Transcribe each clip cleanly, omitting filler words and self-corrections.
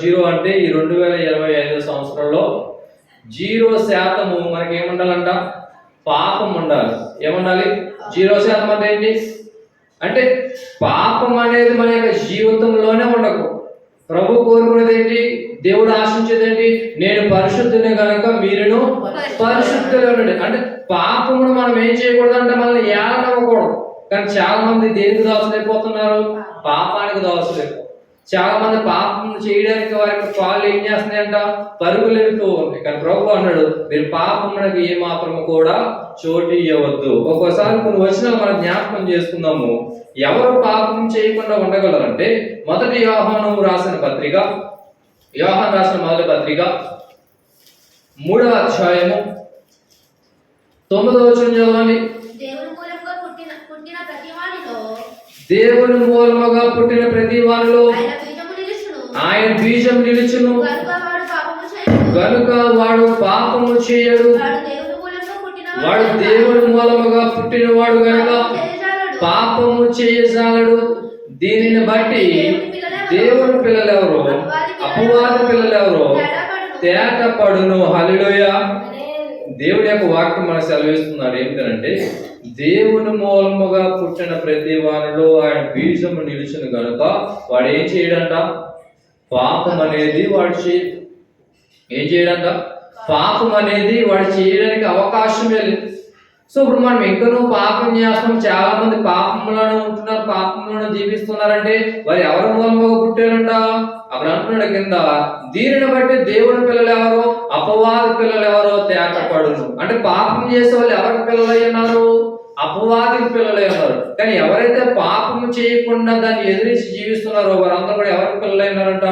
Zero అంటే ఈ 2025 సంవత్సరంలో 0% మనకి ఏముండాలంట? పాపం ఉండాలి. ఏముండాలి? 0% అంటే ఏంటి? అంటే పాపం అనేది మన యొక్క జీవితంలోనే ఉండకు. ప్రభు కోరుకునేది ఏంటి? దేవుడు ఆశించేది ఏంటి? నేను పరిశుద్ధుని కనుక మీరును పరిశుద్ధులే ఉండండి. అంటే పాపమును మనం ఏం చేయకూడదంటే మనల్ని ఏలనవ్వకూడదు. కానీ చాలా మంది దేనికి దాసులైపోతున్నారు? పాపానికి దాసులైపోతున్నారు. చాలా మంది పాపం చేయడానికి వారికి కాళ్ళు ఏం చేస్తున్నాయంట? పరుగులు వెళ్తూ ఉన్నాయి. కానీ ప్రభు అన్నాడు, మీరు పాపమునకు ఏ మాత్రము కూడా చోటు ఇవ్వవద్దు. ఒక్కోసారి కొన్ని వచనాలు మనం జ్ఞాపకం చేసుకుందాము. ఎవరు పాపం చేయకుండా ఉండగలరంటే, మొదటి యోహాను రాసిన పత్రిక, యోహాను రాసిన మొదటి పత్రిక 3వ అధ్యాయము 9వ వచనం చదవండి. దేవుని మూలముగా పుట్టిన ప్రతి వానిలో ఆయన బీజం నిలుచును, గనుక వాడు పాపము చేయడు. వాడు దేవుని మూలముగా పుట్టినవాడు గనుక పాపము చేయజాలడు. దీనిని బట్టి దేవుని పిల్లలెవరో అపవాది పిల్లలెవరో తేటపడును. హల్లెలూయా. దేవుడి యొక్క వాక్యం మనకు సెలవిస్తున్నాడు ఏమిటంటే, దేవుని మూలముగా పుట్టిన ప్రతి వారిలో ఆయన బీజము నిలిచిన కనుక వాడు ఏం చేయడంట? పాపం అనేది వాడు ఏం చేయడంట? పాపం అనేది వాడు చేయడానికి అవకాశమే లేదు. సో ఇప్పుడు మనం ఎక్కడో పాపం చేస్తాం. చాలా మంది పాపంలోనే ఉంటున్నారు, పాపంలోనే జీవిస్తున్నారంటే వారు ఎవరి మూలంగా పుట్టారంట? అక్కడ అంటున్నాడు కింద, దీనిని బట్టి దేవుని పిల్లలు ఎవరో అపవాది పిల్లలు ఎవరో తేటపడును. అంటే పాపం చేసే వాళ్ళు ఎవరికి పిల్లలై ఉన్నారు? అపవాది పిల్లలై ఉన్నారు. కానీ ఎవరైతే పాపం చేయకుండా దాన్ని ఎదిరించి జీవిస్తున్నారో వారందరూ కూడా ఎవరికి పిల్లలైనారంట?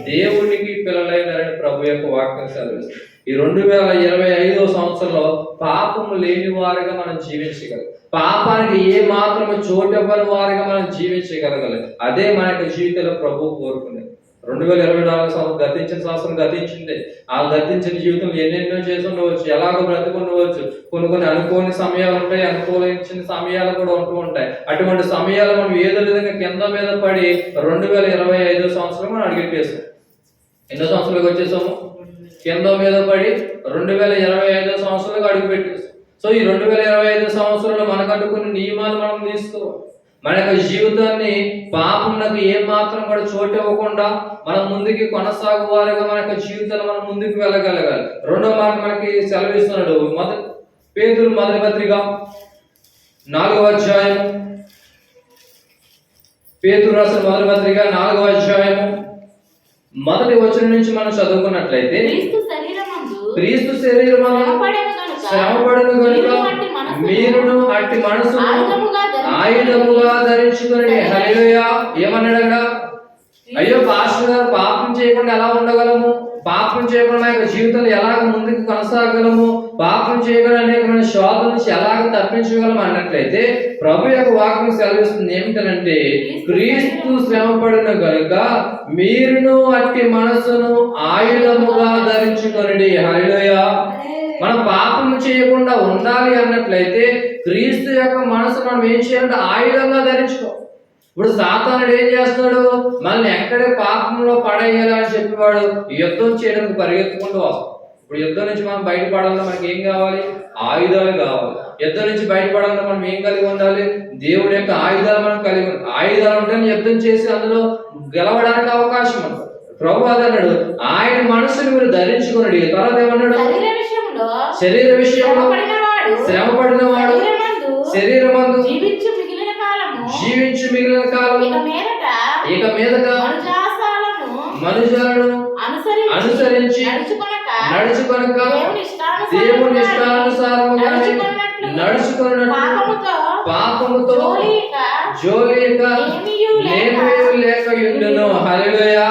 దేవునికి పిల్లలైనారని ప్రభు యొక్క వాక్యం సెలవిస్తుంది. ఈ 2025 సంవత్సరంలో పాపము లేని వారిగా మనం జీవించగలం. పాపానికి ఏ మాత్రము చోటివ్వని వారిగా మనం జీవించగలగాలి. అదే మన యొక్క జీవితంలో ప్రభు కోరుకునేది. 2024 సంవత్సరం గతించిన సంవత్సరం గతించింది. ఆ గతించిన జీవితం ఎన్నెన్నో చేసి ఉండవచ్చు, ఎలాగో బ్రతుకుండవచ్చు. కొన్ని అనుకోని సమయాలు ఉంటాయి, అనుకూలించిన సమయాలు కూడా ఉంటూ ఉంటాయి. అటువంటి సమయాలు మనం ఏదో విధంగా కింద మీద పడి 2025 సంవత్సరం మనం అడిగెట్టేసాం. ఎన్నో సంవత్సరాలకు వచ్చేసాము? కింద మీద పడి 2025 సంవత్సరాలకు అడుగు పెట్టేసాం. సో ఈ 2025 సంవత్సరంలో మనకంటూ కొన్ని నియమాలు మనం తీసుకోవాలి. మన యొక్క జీవితాన్ని పాపమునకు ఏ మాత్రం కూడా చోటు ఇవ్వకుండా మనం ముందుకి కొనసాగు వారిగా మన యొక్క జీవితాన్ని మనం ముందుకు వెళ్ళగలగాలి. రెండో మాట మనకి సెలవిస్తున్నాడు. పేతురు మొదటి పత్రిక 4వ అధ్యాయం, పేతురు రాసిన మొదటి పత్రిక 4వ అధ్యాయం మొదటి వచనం నుంచి మనం చదువుకున్నట్లయితే, క్రీస్తు శరీరమందు శ్రమపడును గనుక మీరును అట్టి మనసును ఆయుధముగా ధరించుకొని. హల్లెలూయా. ఏమన్నాడగా? అయ్యో పాస్టర్ గారు, పాపం చేయకుండా ఎలా ఉండగలము? పాపం చేయకుండా యొక్క జీవితంలో ఎలాగ ముందుకు కొనసాగలము? పాపం చేయకుండా అనేకమైన శోధన నుంచి ఎలాగ తప్పించగలము అన్నట్లయితే ప్రభు యొక్క వాక్యం సెలవిస్తుంది ఏమిటనంటే, క్రీస్తు శ్రమపడిన గనుక మీరును అట్టి మనసును ఆయుధముగా ధరించుకొనండి. హల్లెలూయా. మనం పాపం చేయకుండా ఉండాలి అన్నట్లయితే క్రీస్తు యొక్క మనసు మనం ఏం చేయాలంటే ఆయుధంగా ధరించుకో. ఇప్పుడు సాతానుడు ఏం చేస్తాడు? మనల్ని ఎక్కడ పాపంలో పడేయాలి అని చెప్పేవాడు యుద్ధం చేయడానికి పరిగెత్తుకుంటూ వస్తాం. ఇప్పుడు యుద్ధం నుంచి మనం బయటపడాలంటే మనకి ఏం కావాలి? ఆయుధాలు కావాలి. యుద్ధం నుంచి బయటపడాలంటే మనం ఏం కలిగి ఉండాలి? దేవుడి యొక్క ఆయుధాలు మనం కలిగి ఉండాలి. ఆయుధాలు ఉంటే యుద్ధం చేసి అందులో గెలవడానికి అవకాశం ఉంటుంది. ప్రభు అన్నాడు, ఆయన మనసుని మీరు ధరించుకున్నాడు. తర్వాత ఏమన్నాడు? శరీర విషయంలో శ్రమపడిన వాడు శరీరమందు జీవించు మిగిలిన కాలం ఇక మీదట మనుషులను అనుసరించి నడుచుకొనక దేవుని ఇష్టానుసారముగా నడుచుకున్నట్టు పాపముతో జోలిక లేక యుండును. హల్లెలూయా.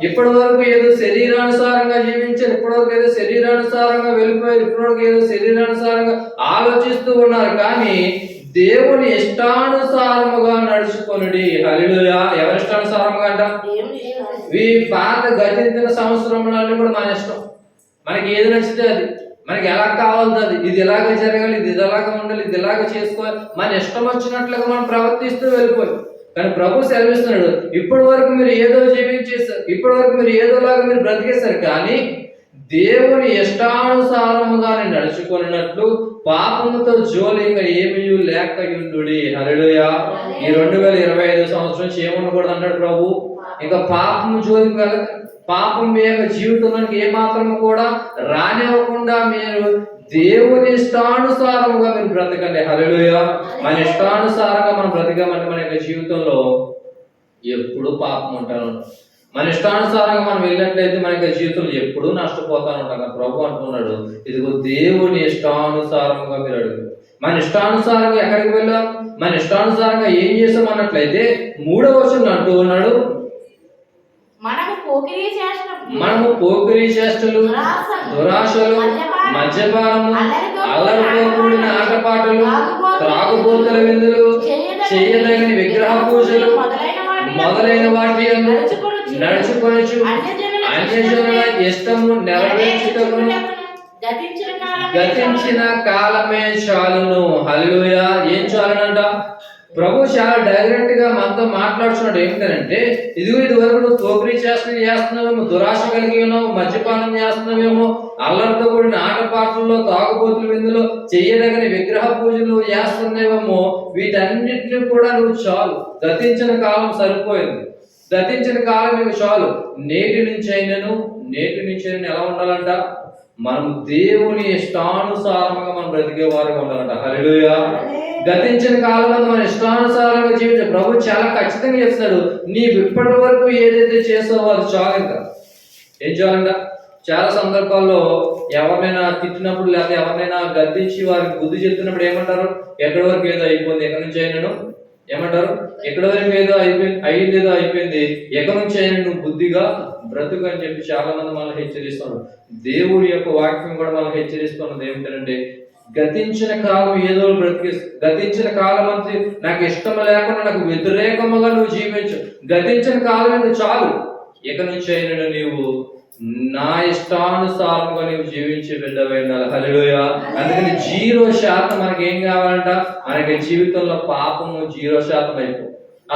ఇప్పటి వరకు ఏదో శరీరానుసారంగా జీవించారు, ఇప్పటివరకు ఏదో శరీరానుసారంగా వెళ్ళిపోయారు, ఇప్పటివరకు ఏదో శరీరానుసారంగా ఆలోచిస్తూ ఉన్నారు. కానీ దేవుని ఇష్టానుసారముగా నడుచుకొనుడి. హల్లెలూయా. ఎవరి ఇష్టానుసారంగా అంట? ఈ పాత గతించిన సంవత్సరంలో కూడా మన ఇష్టం. మనకి ఏది నచ్చితే అది, మనకి ఎలా కావాలో అది, ఇది ఎలాగ జరగాలి, ఇది ఎలాగ ఉండాలి, ఇది ఎలాగ చేసుకోవాలి, మన ఇష్టం వచ్చినట్లుగా మనం ప్రవర్తిస్తూ వెళ్ళిపోయి కానీ ప్రభు సెలవిస్తున్నాడు, ఇప్పటి వరకు మీరు ఏదో జీవించేశారు, ఇప్పటి వరకు మీరు ఏదోలాగా మీరు బ్రతికేశారు, కానీ దేవుని ఇష్టానుసారముగా నడుచుకున్నట్లు పాపముతో జోలిగా ఏమీ లేకయుండుడి. హల్లెలూయా. ఈ 2025 సంవత్సరం నుంచి ఏమనకూడదు అన్నాడు ప్రభు. ఇంకా పాపము జోలికి వెళ్ళక, పాపం మీ యొక్క జీవితంలోకి ఏమాత్రము కూడా రానివ్వకుండా మీరు దేవుని ఇష్టానుసారముగా మీరు బ్రతకండి. హల్లెలూయా. మన ఇష్టానుసారంగా మనం బ్రతకమంటే మన యొక్క జీవితంలో ఎప్పుడు పాపం ఉంటాను. మన ఇష్టానుసారంగా మనం వెళ్ళినట్లయితే మన యొక్క జీవితంలో ఎప్పుడూ నష్టపోతాను ఉంటాం. ప్రభు అంటున్నాడు, ఇదిగో దేవుని ఇష్టానుసారంగా మీరు అడుగు. మన ఇష్టానుసారంగా ఎక్కడికి వెళ్ళాం, మన ఇష్టానుసారంగా ఏం చేసాం అన్నట్లయితే 3వ వచనంలో అంటూ ఉన్నాడు, మనము పోకిరీ చేష్టలు, దురాశలు, మద్యపానము, అల్లరితో కూడిన ఆటపాటలు, త్రాగుబోతుల విందులు, చేయదగిన విగ్రహ పూజలు మొదలైన వాటి నడుచుకొనొచ్చు అన్యజనుల ఇష్టము నెరవేర్చుటకు గతించిన కాలమే చాలును. హల్లెలూయా. ఏం చాలునంట? ప్రభు చాలా డైరెక్ట్ గా మనతో మాట్లాడుతున్నాడు. ఏమిటంటే, ఇది వరకు నువ్వు పోకిరీ చేస్తున్నావేమో, దురాశ కలిగి ఉన్నావు, మద్యపానం చేస్తున్నావేమో, అల్లరితో కూడిన ఆటపాటల్లో, తాగుబోతుల విందులో, చెయ్యదగిన విగ్రహ పూజలు చేస్తున్నావేమో, వీటన్నిటిని కూడా నువ్వు చాలు. గతించిన కాలం సరిపోయింది. గతించిన కాలం మీకు చాలు. నేటి నుంచి అయినను ఎలా ఉండాలంట? మనం దేవుని ఇష్టానుసారంగా మనం బ్రతికే వారిగా ఉండాలంట. హల్లెలూయా. గతించిన కాలంలో మన ఇష్టానుసారంగా జీవించే ప్రభు చాలా ఖచ్చితంగా చేస్తాడు. నీవు ఇప్పటి వరకు ఏదైతే చేసావో అది చాలు. ఇంకా ఏం చేయాలంట? చాలా సందర్భాల్లో ఎవరినైనా తిట్టినప్పుడు, లేకపోతే ఎవరినైనా గద్దించి వారికి బుద్ధి చెప్తున్నప్పుడు ఏమంటారు? ఎక్కడి వరకు ఏదో అయిపోయింది, ఎక్కడి నుంచి అయినాను ఏమంటారు? ఎక్కడి వరకు ఏదో అయిపోయింది, ఎక్కడి నుంచి అయినా నువ్వు బుద్ధిగా బ్రతుకు అని చెప్పి చాలా మంది మనల్ని హెచ్చరిస్తున్నారు. దేవుడి యొక్క వాక్యం కూడా మనల్ని హెచ్చరిస్తున్నది ఏమిటంటే, గతించిన కాలం ఏదో గతించిన కాలం అంటే నాకు ఇష్టం లేకుండా నాకు వ్యతిరేకముగా నువ్వు జీవించు. గతించిన కాలం ఎందుకు చాలు. ఇక నుంచి అయినా నీవు నా ఇష్టానుసారంగా నీవు జీవించే బిడ్డవై ఉండాలి. హల్లెలూయా. అందుకని 0% మనకి ఏం కావాలంట? మనకి జీవితంలో పాపము 0% అయిపో.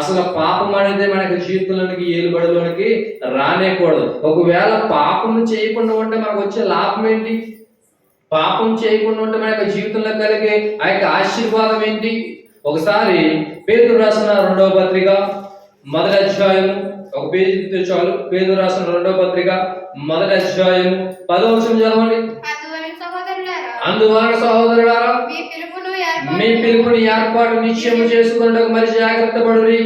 అసలు పాపం అనేది మనకి జీవితంలోనికి, ఏలుబడిలోనికి రానేకూడదు. ఒకవేళ పాపము చేయకుండా ఉంటే మనకు వచ్చే లాభం ఏంటి? పాపం చేయకుండా ఉంటే మన యొక్క జీవితంలో కలిగే ఆ యొక్క ఆశీర్వాదం ఏంటి? ఒకసారి పేతురు రాసిన 2వ పత్రిక 1వ అధ్యాయం, ఒక పేజీ చాలు. పేతురు రాసిన 2వ పత్రిక 1వ అధ్యాయం 10వ వచనం చదవండి. అందువలన సహోదరులారా, మీ పిలుపుని ఏర్పాటు నిశ్చయము చేసుకొనుటకు మరి జాగ్రత్త పడుడి.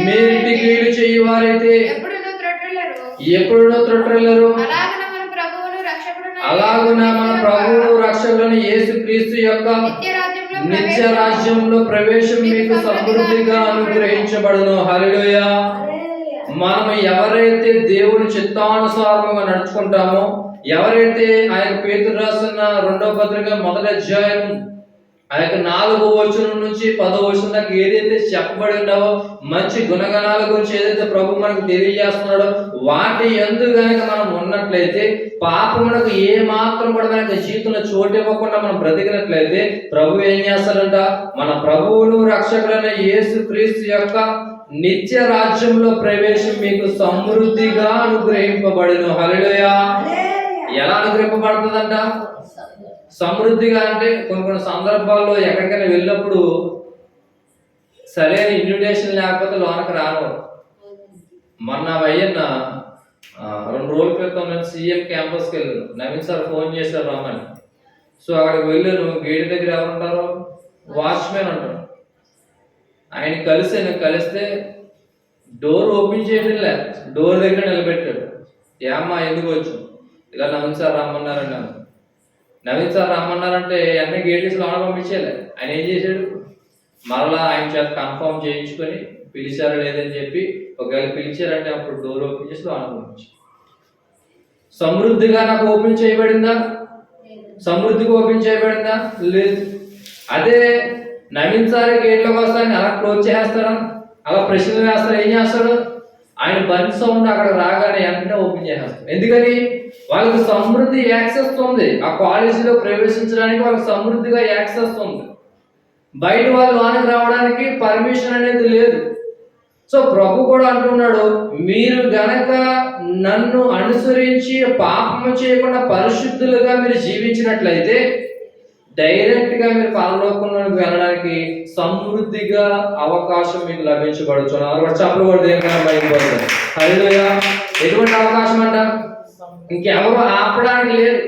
మీరింటి కీడు చేయువారైతే ఎప్పుడునూ త్రొట్టెల్లరు. అలాగున మన ప్రభువును రక్షకుడైన యేసుక్రీస్తు యొక్క నిత్య రాజ్యంలో ప్రవేశం మీకు సమృద్ధిగా అనుగ్రహించబడును. హల్లెలూయా. మనం ఎవరైతే దేవుని చిత్తానుసారముగా నడుచుకుంటామో, ఎవరైతే ఆ యొక్క పేతురు రాసిన 2వ పత్రిక 1వ అధ్యాయం ఆ యొక్క 4వ వచనం నుంచి 10వ వచనం దాకా ఏదైతే చెప్పబడి ఉన్నావో, మంచి గుణగణాల గురించి ఏదైతే ప్రభు మనకు తెలియజేస్తున్నాడో, వాటి యందు గనక మనం ఉన్నట్లయితే, పాపమునకు ఏ మాత్రం కూడా మనకి జీవితంలో చోటు ఇవ్వకుండా మనం బ్రతికినట్లయితే, ప్రభు ఏం చేస్తాడంట? మన ప్రభువును రక్షకుడైన యేసుక్రీస్తు యొక్క నిత్య రాజ్యంలో ప్రవేశం మీకు సమృద్ధిగా అనుగ్రహింపబడును. హల్లెలూయా. ఎలా అనుగ్రహింపబడుతుందంట? సమృద్ధిగా అంటే కొన్ని సందర్భాల్లో ఎక్కడికైనా వెళ్ళినప్పుడు సరైన ఇన్విటేషన్ లేకపోతే లోనకి రాను. మొన్న అయ్యన్న 2 రోజుల క్రితం నేను సీఎం క్యాంపస్కి వెళ్ళాను. నవీన్ సార్ ఫోన్ చేశారు రామని. సో అక్కడికి వెళ్ళాను. గేట్ దగ్గర ఎవరుంటారో వాచ్మెన్ అంటారు. ఆయన కలిస్తే డోర్ ఓపెన్ చేయడంలే, డోర్ దగ్గర నిలబెట్టాడు. ఏమ్మా ఎందుకు వచ్చు? ఇలా నవీన్ సార్ రమ్మన్నారండి. నవీన్ సార్ రమ్మన్నారంటే అన్ని గేట్ లోన పంపించేయాలి. ఆయన ఏం చేశాడు? మరలా ఆయన చేత కన్ఫర్మ్ చేయించుకొని పిలిచారా లేదని చెప్పి, ఒకవేళ పిలిచారంటే అప్పుడు డోర్ ఓపెన్ చేసి లోన పంపించారు. సమృద్ధిగా నాకు ఓపెన్ చేయబడిందా? సమృద్ధిగా ఓపెన్ చేయబడిందా? లేదు. అదే నవీన్ సార్ గేట్లోకి వస్తారని అలా క్లోజ్ చేస్తారా? అలా ప్రశ్నలు వేస్తారా? ఏం చేస్తాడు? ఆయన బండి సౌండ్ అక్కడ రాగానే వెంటనే ఓపెన్ చేసేస్తాడు. ఎందుకని? వాళ్ళకి సమృద్ధి యాక్సెస్ ఉంది. ఆ కాలేజీలో ప్రవేశించడానికి వాళ్ళకి సమృద్ధిగా యాక్సెస్ ఉంది. బయట వాళ్ళు లోనికి రావడానికి పర్మిషన్ అనేది లేదు. సో ప్రభు కూడా అంటున్నాడు, మీరు గనక నన్ను అనుసరించి పాపము చేయకుండా పరిశుద్ధులుగా మీరు జీవించినట్లయితే డైరెక్ట్ గా మీరు పరలోకంలోకి వెళ్ళడానికి సమృద్ధిగా అవకాశం మీకు లభించబడుతున్నారు. చెప్పలు కూడా దేనికైనా బయటపడతారు. హల్లెలూయా. ఎటువంటి అవకాశం అంట? ఇంకెవరు ఆపడానికి లేదు,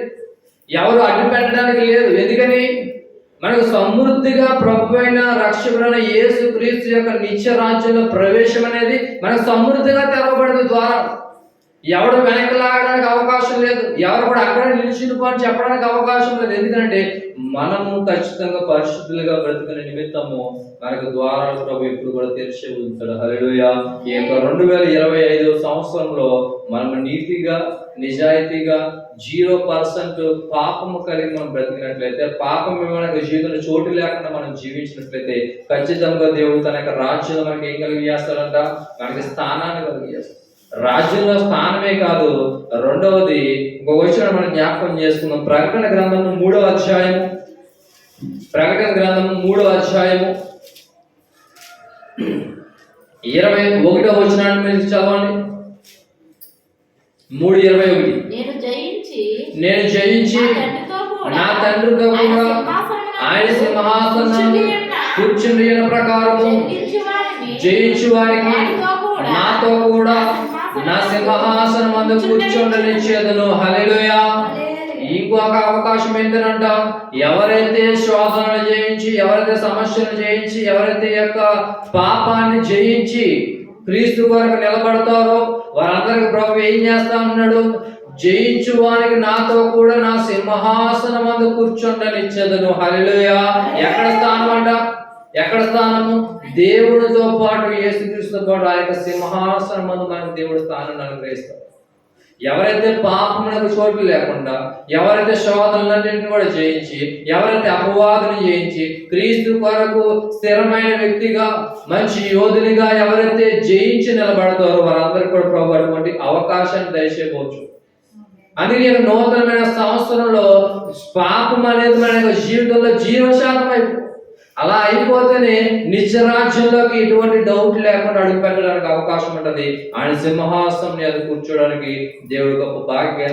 ఎవరు అడ్డు పెట్టడానికి లేదు. ఎందుకని? మనకు సమృద్ధిగా ప్రభు అయిన రక్షకుడైన యేసు క్రీస్తు యొక్క నిత్య రాజ్యంలో ప్రవేశం అనేది మనకు సమృద్ధిగా తెరవబడిన ద్వారా. ఎవడు వెనక్కి లాగడానికి అవకాశం లేదు, ఎవరు కూడా అక్కడ నిలిచిపో అని చెప్పడానికి అవకాశం లేదు. ఎందుకంటే మనము ఖచ్చితంగా పరిశుద్ధులుగా బ్రతుకునే నిమిత్తము మనకు ద్వారాలు ప్రభు ఇప్పుడు కూడా తెరిచే ఉంచాడు. హల్లెలూయా. ఈ యొక్క 2025 సంవత్సరంలో మనం నీతిగా, నిజాయితీగా 0% పాపము కలిగి మనం బ్రతికినట్లయితే, పాపం మనకు జీవితంలో చోటు లేకుండా మనం జీవించినట్లయితే ఖచ్చితంగా దేవుడు తన యొక్క రాజ్యంలో మనకి ఏం కలిగి చేస్తాడంట? మనకి స్థానాన్ని కలిగి చేస్తాడు. రాజ్యంలో స్థానమే కాదు, రెండవది ఇంకొక విషయం మనం జ్ఞాపకం చేసుకుందాం. ప్రకటన గ్రంథము 3వ అధ్యాయము, ప్రకటన గ్రంథము 3వ అధ్యాయము 21వ వచనాన్ని మీరు చదవండి. 3:21. నేను జయించి నా తండ్రితో కూడా ఆయన సింహాసనం కూర్చుని ప్రకారము జయించు వారికి నాతో కూడా నా సింహాసనం అందు కూర్చోండనిచ్చేదను. హల్లెలూయా. ఇంకొక అవకాశం ఏంటంట? ఎవరైతే శోధనలు జయించి, ఎవరైతే సమస్యలు జయించి, ఎవరైతే యొక్క పాపాన్ని జయించి క్రీస్తు కొరకు నిలబడతారో వారందరికి ప్రభు ఏం చేస్తా ఉన్నాడు? జయించు వారికి నాతో కూడా నా సింహాసనం అందు కూర్చోండనిచ్చేదను. హల్లెలూయా. ఎక్కడ స్థానం అంట? ఎక్కడ స్థానము? దేవుడితో పాటు, యేసుక్రీస్తుతో పాటు ఆ యొక్క సింహాసనం మందు మనకు దేవుడు స్థానాన్ని అనుగ్రహిస్తాడు. ఎవరైతే పాపములకు చోటు లేకుండా, ఎవరైతే శోధనలన్నింటినీ కూడా జయించి, ఎవరైతే అపవాదుని జయించి క్రీస్తు కొరకు స్థిరమైన వ్యక్తిగా, మంచి యోధునిగా ఎవరైతే జయించి నిలబడతారో వారందరికీ కూడా ప్రభు అటువంటి అవకాశాన్ని దయచేయవచ్చు. అందుకే నూతనమైన సంవత్సరంలో పాపం అనేది మన జీవితంలో 0% అయిపోతుంది. అలా అయిపోతేనే నిత్యరాజ్యంలోకి ఎటువంటి డౌట్ లేకుండా అడుగు పెట్టడానికి అవకాశం ఉంటుంది. ఆయన సింహాసనం మీద కూర్చోడానికి దేవుడు గొప్ప భాగ్యాన్ని